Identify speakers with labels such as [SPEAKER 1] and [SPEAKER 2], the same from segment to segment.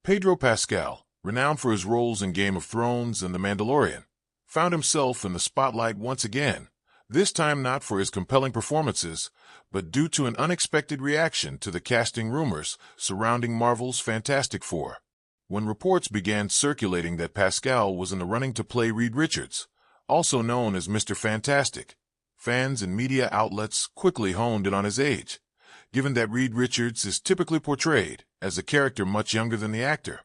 [SPEAKER 1] Pedro Pascal, renowned for his roles in Game of Thrones and The Mandalorian, found himself in the spotlight once again, this time not for his compelling performances, but due to an unexpected reaction to the casting rumors surrounding Marvel's Fantastic Four. When reports began circulating that Pascal was in the running to play Reed Richards, also known as Mr. Fantastic, fans and media outlets quickly honed in on his age, given that Reed Richards is typically portrayed as a character much younger than the actor,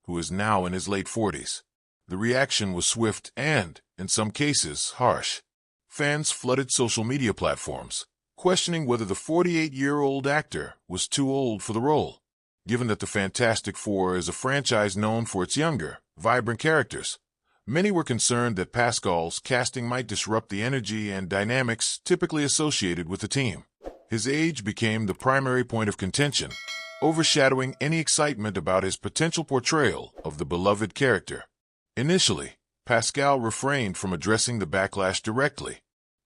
[SPEAKER 1] who is now in his late 40s. The reaction was swift and, in some cases, harsh. Fans flooded social media platforms, questioning whether the 48-year-old actor was too old for the role, given that the Fantastic Four is a franchise known for its younger, vibrant characters. Many were concerned that Pascal's casting might disrupt the energy and dynamics typically associated with the team. His age became the primary point of contention, overshadowing any excitement about his potential portrayal of the beloved character. Initially, Pascal refrained from addressing the backlash directly.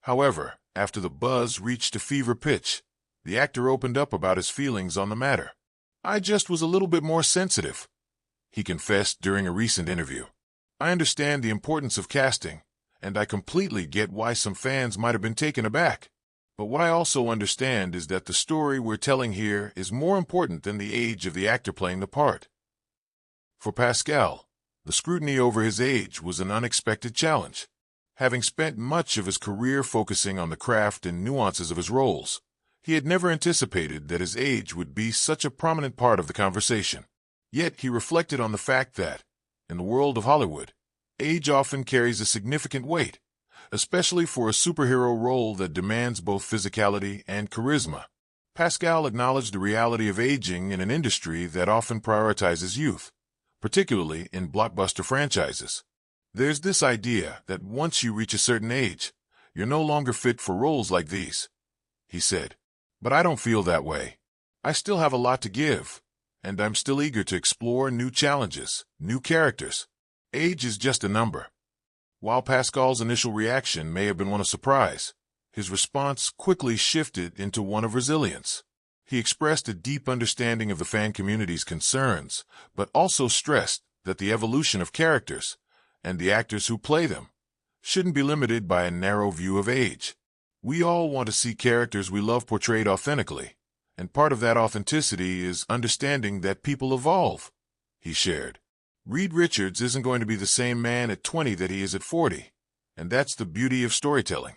[SPEAKER 1] However, after the buzz reached a fever pitch, the actor opened up about his feelings on the matter. "I just was a little bit more sensitive," he confessed during a recent interview. "I understand the importance of casting, and I completely get why some fans might have been taken aback. But what I also understand is that the story we're telling here is more important than the age of the actor playing the part." For Pascal, the scrutiny over his age was an unexpected challenge. Having spent much of his career focusing on the craft and nuances of his roles, he had never anticipated that his age would be such a prominent part of the conversation. Yet he reflected on the fact that, in the world of Hollywood, age often carries a significant weight, especially for a superhero role that demands both physicality and charisma. Pascal acknowledged the reality of aging in an industry that often prioritizes youth, particularly in blockbuster franchises. "There's this idea that once you reach a certain age, you're no longer fit for roles like these," he said. "But I don't feel that way. I still have a lot to give, and I'm still eager to explore new challenges, new characters. Age is just a number." While Pascal's initial reaction may have been one of surprise, his response quickly shifted into one of resilience. He expressed a deep understanding of the fan community's concerns, but also stressed that the evolution of characters, and the actors who play them, shouldn't be limited by a narrow view of age. "We all want to see characters we love portrayed authentically, and part of that authenticity is understanding that people evolve," he shared. "Reed Richards isn't going to be the same man at 20 that he is at 40, and that's the beauty of storytelling."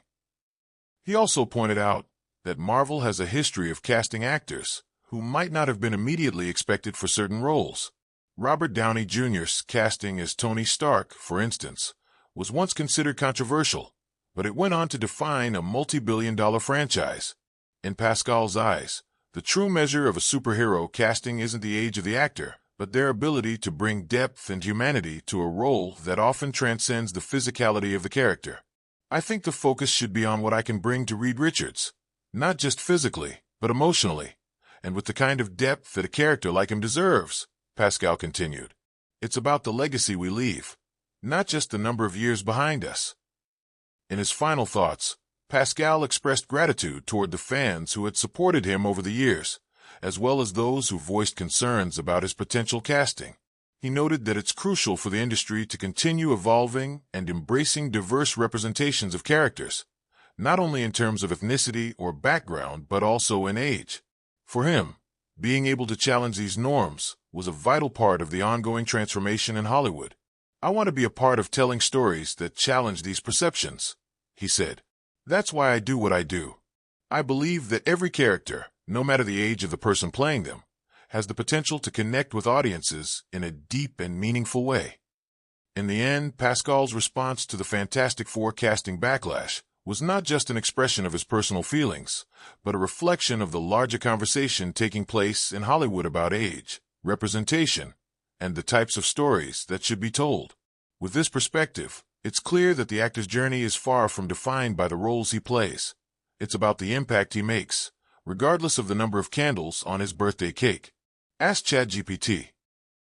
[SPEAKER 1] He also pointed out that Marvel has a history of casting actors who might not have been immediately expected for certain roles. Robert Downey Jr.'s casting as Tony Stark, for instance, was once considered controversial, but it went on to define a multi-billion-dollar franchise. In Pascal's eyes, the true measure of a superhero casting isn't the age of the actor, but their ability to bring depth and humanity to a role that often transcends the physicality of the character. "I think the focus should be on what I can bring to Reed Richards, not just physically, but emotionally, and with the kind of depth that a character like him deserves," Pascal continued. "It's about the legacy we leave, not just the number of years behind us." In his final thoughts, Pascal expressed gratitude toward the fans who had supported him over the years, as well as those who voiced concerns about his potential casting. He noted that it's crucial for the industry to continue evolving and embracing diverse representations of characters, not only in terms of ethnicity or background, but also in age. For him, being able to challenge these norms was a vital part of the ongoing transformation in Hollywood. "I want to be a part of telling stories that challenge these perceptions," he said. "That's why I do what I do. I believe that every character, no matter the age of the person playing them, has the potential to connect with audiences in a deep and meaningful way." In the end, Pascal's response to the Fantastic Four casting backlash was not just an expression of his personal feelings, but a reflection of the larger conversation taking place in Hollywood about age, representation, and the types of stories that should be told. With this perspective, it's clear that the actor's journey is far from defined by the roles he plays. It's about the impact he makes, regardless of the number of candles on his birthday cake. Ask ChatGPT.